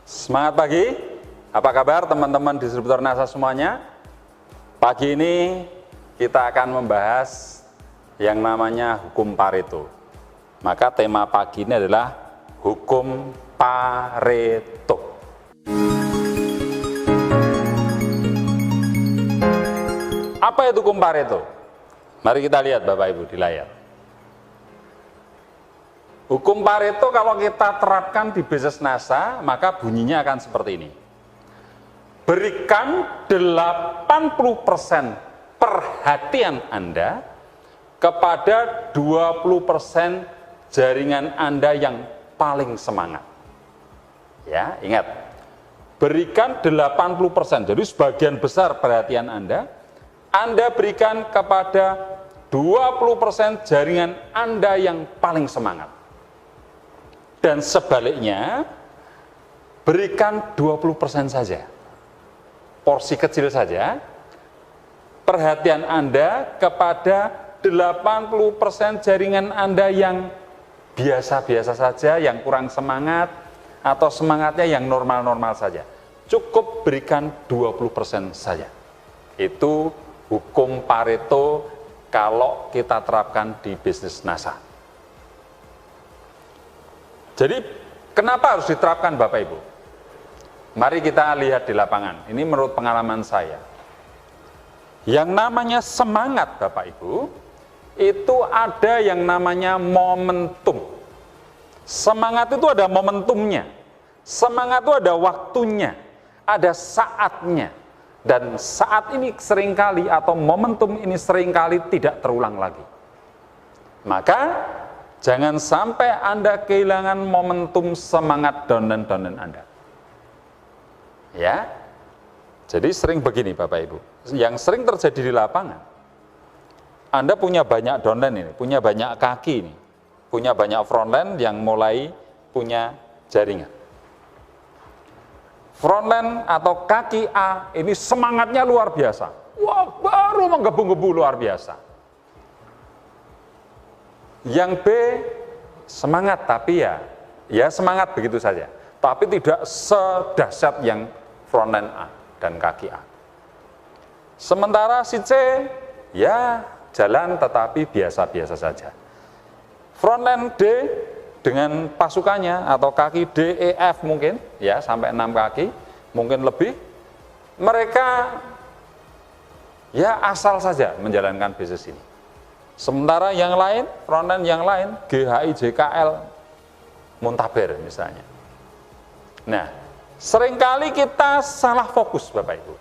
Semangat pagi, apa kabar teman-teman distributor NASA semuanya? Pagi ini kita akan membahas yang namanya hukum Pareto. Maka tema pagi ini adalah hukum Pareto. Apa itu hukum Pareto? Mari kita lihat Bapak Ibu di layar. Hukum Pareto kalau kita terapkan di bisnis NASA, maka bunyinya akan seperti ini. Berikan 80% perhatian Anda kepada 20% jaringan Anda yang paling semangat. Ya, ingat. Berikan 80%, jadi sebagian besar perhatian Anda berikan kepada 20% jaringan Anda yang paling semangat. Dan sebaliknya, berikan 20% saja, porsi kecil saja, perhatian Anda kepada 80% jaringan Anda yang biasa-biasa saja, yang kurang semangat, atau semangatnya yang normal-normal saja. Cukup berikan 20% saja. Itu hukum Pareto kalau kita terapkan di bisnis NASA. Jadi, kenapa harus diterapkan Bapak Ibu? Mari kita lihat di lapangan. Ini menurut pengalaman saya. Yang namanya semangat Bapak Ibu, itu ada yang namanya momentum. Semangat itu ada momentumnya. Semangat itu ada waktunya, ada saatnya. Dan saat ini seringkali atau momentum ini seringkali tidak terulang lagi. Maka jangan sampai Anda kehilangan momentum semangat downline Anda. Ya, jadi sering begini Bapak Ibu, yang sering terjadi di lapangan, Anda punya banyak downline ini, punya banyak kaki ini, punya banyak frontline yang mulai punya jaringan. Frontline atau kaki A ini semangatnya luar biasa, wah baru menggebu-gebu luar biasa. Yang B semangat tapi ya semangat begitu saja, tapi tidak sedahsyat yang frontline A dan kaki A. Sementara si C ya jalan tetapi biasa-biasa saja. Frontline D dengan pasukannya atau kaki D, E, F mungkin ya sampai 6 kaki mungkin lebih, mereka ya asal saja menjalankan bisnis ini. Sementara yang lain, frontline yang lain, GHI, JKL, muntaber misalnya. Nah, seringkali kita salah fokus Bapak Ibu.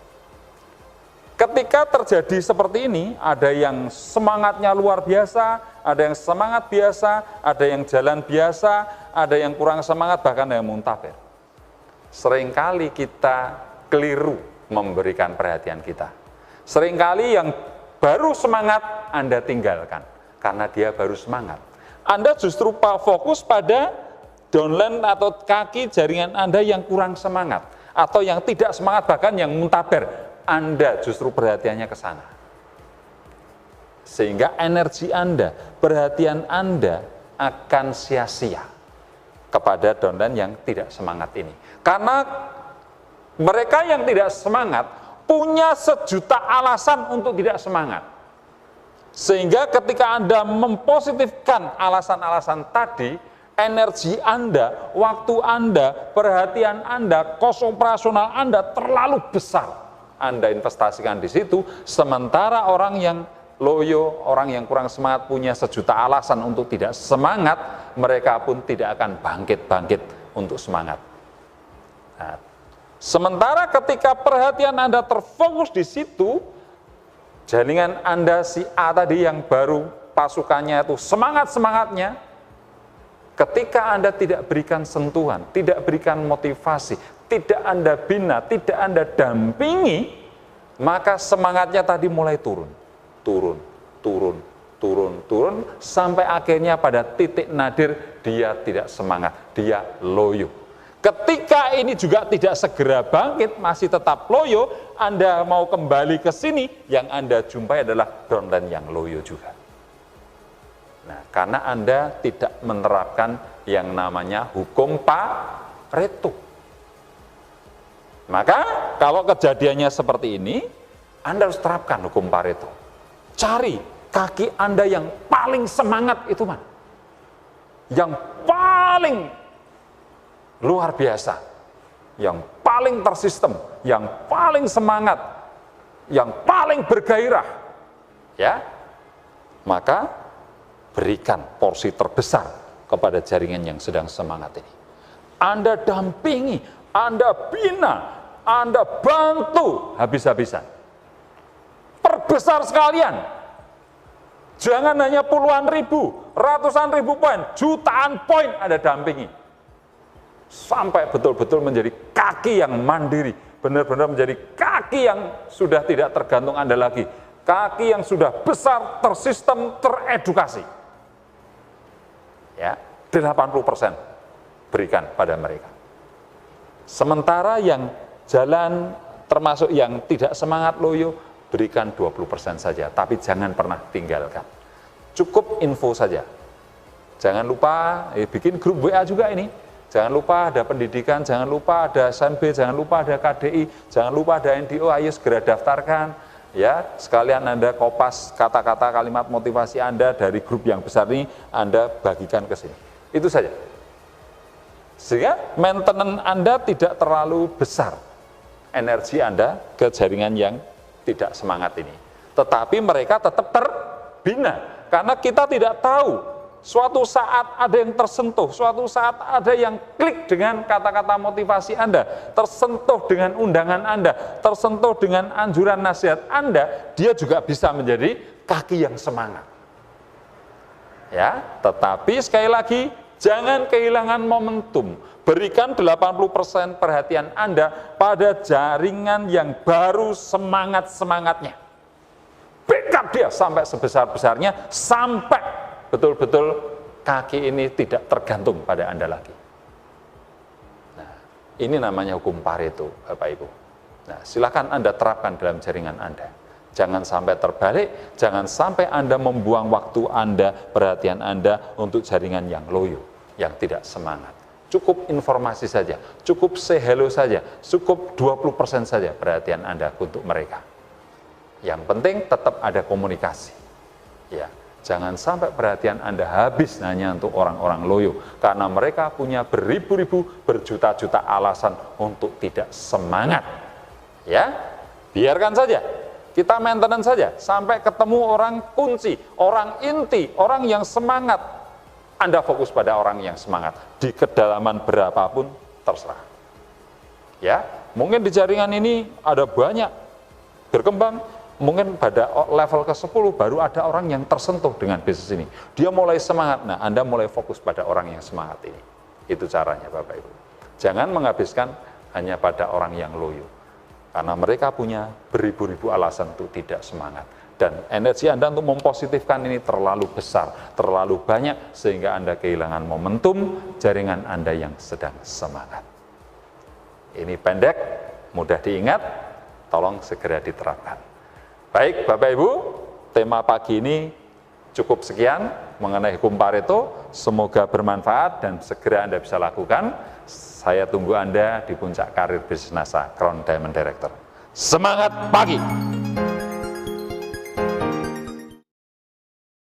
Ketika terjadi seperti ini, ada yang semangatnya luar biasa, ada yang semangat biasa, ada yang jalan biasa, ada yang kurang semangat, bahkan ada yang muntaber. Seringkali kita keliru memberikan perhatian kita. Seringkali yang baru semangat Anda tinggalkan, karena dia baru semangat. Anda justru fokus pada downline atau kaki jaringan Anda yang kurang semangat, atau yang tidak semangat, bahkan yang muntaber. Anda justru perhatiannya ke sana. Sehingga energi Anda, perhatian Anda akan sia-sia kepada downline yang tidak semangat ini. Karena mereka yang tidak semangat punya sejuta alasan untuk tidak semangat. Sehingga ketika Anda mempositifkan alasan-alasan tadi, energi Anda, waktu Anda, perhatian Anda, kos operasional Anda terlalu besar. Anda investasikan di situ, sementara orang yang loyo, orang yang kurang semangat punya sejuta alasan untuk tidak semangat, mereka pun tidak akan bangkit-bangkit untuk semangat. Nah, sementara ketika perhatian Anda terfokus di situ, jaringan Anda si A tadi yang baru pasukannya itu semangat-semangatnya, ketika Anda tidak berikan sentuhan, tidak berikan motivasi, tidak Anda bina, tidak Anda dampingi, maka semangatnya tadi mulai turun, sampai akhirnya pada titik nadir dia tidak semangat, dia loyo. Ketika ini juga tidak segera bangkit, masih tetap loyo, Anda mau kembali ke sini, yang Anda jumpai adalah downline yang loyo juga. Nah, karena Anda tidak menerapkan yang namanya hukum Pareto. Maka kalau kejadiannya seperti ini, Anda harus terapkan hukum Pareto. Cari kaki Anda yang paling semangat itu mana? Yang paling luar biasa, yang paling tersistem, yang paling semangat, yang paling bergairah, ya, maka berikan porsi terbesar kepada jaringan yang sedang semangat ini. Anda dampingi, Anda bina, Anda bantu habis-habisan. Perbesar sekalian. Jangan hanya puluhan ribu, ratusan ribu poin, jutaan poin Anda dampingi. Sampai betul-betul menjadi kaki yang mandiri, benar-benar menjadi kaki yang sudah tidak tergantung Anda lagi. Kaki yang sudah besar, tersistem, teredukasi. Ya, 80% berikan pada mereka. Sementara yang jalan termasuk yang tidak semangat loyo, berikan 20% saja, tapi jangan pernah tinggalkan. Cukup info saja. Jangan lupa bikin grup WA juga ini. Jangan lupa ada pendidikan, jangan lupa ada SMB, jangan lupa ada KDI, jangan lupa ada NDO, ayo segera daftarkan. Ya, sekalian Anda kopas kata-kata kalimat motivasi Anda dari grup yang besar ini, Anda bagikan ke sini. Itu saja. Sehingga maintenance Anda tidak terlalu besar energi Anda ke jaringan yang tidak semangat ini. Tetapi mereka tetap terbina, karena kita tidak tahu suatu saat ada yang tersentuh, suatu saat ada yang klik dengan kata-kata motivasi Anda, tersentuh dengan undangan Anda, tersentuh dengan anjuran nasihat Anda, dia juga bisa menjadi kaki yang semangat. Ya, tetapi sekali lagi, jangan kehilangan momentum. Berikan 80% perhatian Anda pada jaringan yang baru semangat-semangatnya. Backup dia sampai sebesar-besarnya, sampai betul-betul kaki ini tidak tergantung pada Anda lagi. Nah, ini namanya hukum Pareto, Bapak Ibu. Nah, silakan Anda terapkan dalam jaringan Anda. Jangan sampai terbalik, jangan sampai Anda membuang waktu Anda, perhatian Anda untuk jaringan yang loyo, yang tidak semangat. Cukup informasi saja, cukup say hello saja, cukup 20% saja perhatian Anda untuk mereka. Yang penting tetap ada komunikasi. Ya, jangan sampai perhatian Anda habis hanya untuk orang-orang loyo, karena mereka punya beribu-ribu, berjuta-juta alasan untuk tidak semangat. Ya, biarkan saja. Kita maintenance saja sampai ketemu orang kunci, orang inti, orang yang semangat. Anda fokus pada orang yang semangat, di kedalaman berapapun terserah. Ya, mungkin di jaringan ini ada banyak berkembang, mungkin pada level ke-10 baru ada orang yang tersentuh dengan bisnis ini. Dia mulai semangat, nah Anda mulai fokus pada orang yang semangat ini. Itu caranya Bapak Ibu. Jangan menghabiskan hanya pada orang yang loyo, karena mereka punya beribu-ribu alasan untuk tidak semangat. Dan energi Anda untuk mempositifkan ini terlalu besar, terlalu banyak, sehingga Anda kehilangan momentum jaringan Anda yang sedang semangat. Ini pendek, mudah diingat, tolong segera diterapkan. Baik Bapak Ibu, tema pagi ini cukup sekian mengenai hukum Pareto, semoga bermanfaat dan segera Anda bisa lakukan. Saya tunggu Anda di puncak karir bisnis NASA, Crown Diamond Director. Semangat pagi!